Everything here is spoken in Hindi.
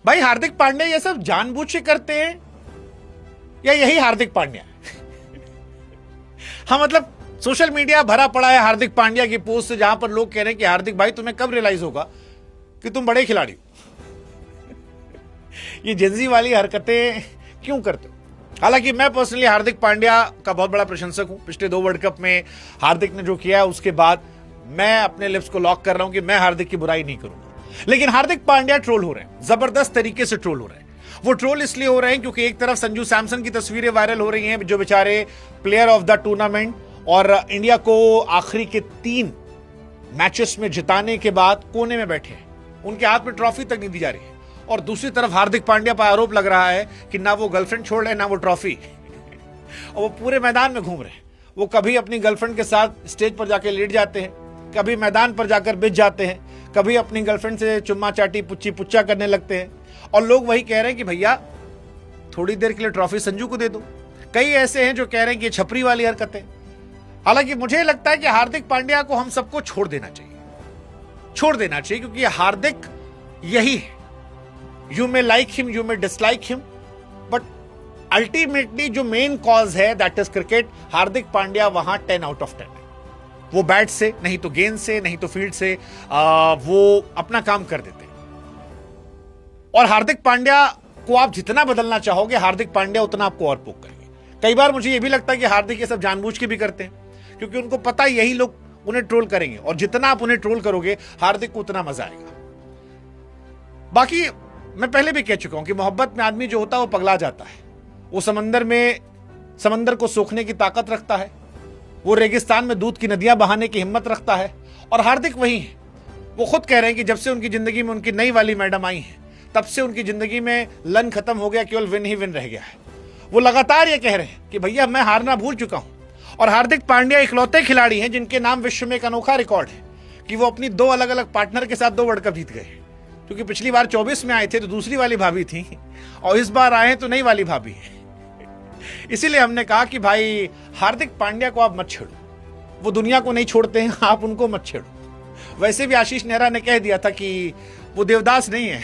भाई हार्दिक पांड्या ये सब जानबूझ के करते हैं या यही हार्दिक पांड्या हाँ मतलब सोशल मीडिया भरा पड़ा है हार्दिक पांड्या की पोस्ट से, जहां पर लोग कह रहे हैं कि हार्दिक भाई तुम्हें कब रियलाइज होगा कि तुम बड़े खिलाड़ी हो। ये जेंजी वाली हरकतें क्यों करते हो? हालांकि मैं पर्सनली हार्दिक पांड्या का बहुत बड़ा प्रशंसक हूं। पिछले 2 वर्ल्ड कप में हार्दिक ने जो किया उसके बाद मैं अपने लिप्स को लॉक कर रहा हूं कि मैं हार्दिक की बुराई नहीं करूंगा। लेकिन हार्दिक पांड्या ट्रोल हो रहे हैं, जबरदस्त तरीके से ट्रोल हो रहे हैं। वो ट्रोल इसलिए हो रहे हैं क्योंकि एक तरफ संजू सैमसन की तस्वीरें वायरल हो रही हैं, जो बेचारे प्लेयर ऑफ द टूर्नामेंट और इंडिया को आखिरी के 3 मैचेस में जिताने के बाद कोने में बैठे हैं, उनके हाथ में ट्रॉफी तक नहीं दी जा रही है। और दूसरी तरफ हार्दिक पांड्या पर आरोप लग रहा है कि ना वो गर्लफ्रेंड छोड़ रहे ना वो ट्रॉफी और वो पूरे मैदान में घूम रहे हैं। वो कभी अपनी गर्लफ्रेंड के साथ स्टेज पर जाकर लेट जाते हैं, कभी मैदान पर जाकर बिछ जाते हैं, कभी अपनी गर्लफ्रेंड से चुम्मा चाटी पुच्ची पुच्चा करने लगते हैं। और लोग वही कह रहे हैं कि भैया थोड़ी देर के लिए ट्रॉफी संजू को दे दो। कई ऐसे हैं जो कह रहे हैं कि ये छपरी वाली हरकतें। हालांकि मुझे लगता है कि हार्दिक पांड्या को हम सबको छोड़ देना चाहिए, क्योंकि हार्दिक यही है। You may like him, you may dislike him, but ultimately जो मेन कॉज है that is cricket. Hardik Pandya वहां 10 आउट ऑफ 10 है। वो बैट से, नहीं तो गेंद से, नहीं तो फील्ड से वो अपना काम कर देते हैं। और हार्दिक पांड्या को आप जितना बदलना चाहोगे, हार्दिक पांड्या उतना आपको और पोक करेंगे। कई बार मुझे ये भी लगता है कि हार्दिक ये सब जानबूझ के भी करते हैं, क्योंकि उनको पता है यही लोग उन्हें ट्रोल करेंगे, और जितना आप उन्हें ट्रोल करोगे हार्दिक को उतना मजा आएगा। बाकी मैं पहले भी कह चुका हूं कि मोहब्बत में आदमी जो होता है वो पगला जाता है। वो समंदर को सोखने की ताकत रखता है, वो रेगिस्तान में दूध की नदियां बहाने की हिम्मत रखता है। और हार्दिक वही है। वो खुद कह रहे हैं कि जब से उनकी जिंदगी में उनकी नई वाली मैडम आई है, तब से उनकी जिंदगी में लन खत्म हो गया, केवल विन ही विन रह गया है। वो लगातार ये कह रहे हैं कि भैया मैं हारना भूल चुका हूं। और हार्दिक पांड्या इकलौते खिलाड़ी हैं जिनके नाम विश्व में एक अनोखा रिकॉर्ड है कि वो अपनी 2 अलग अलग पार्टनर के साथ 2 वर्ल्ड कप जीत गए। क्योंकि पिछली बार 24 में आए थे तो दूसरी वाली भाभी थी, और इस बार आए तो नई वाली भाभी है। इसीलिए हमने कहा कि भाई हार्दिक पांड्या को आप मत छेड़ो, वो दुनिया को नहीं छोड़ते हैं, आप उनको मत छेड़ो। वैसे भी आशीष नेहरा ने कह दिया था कि वो देवदास नहीं है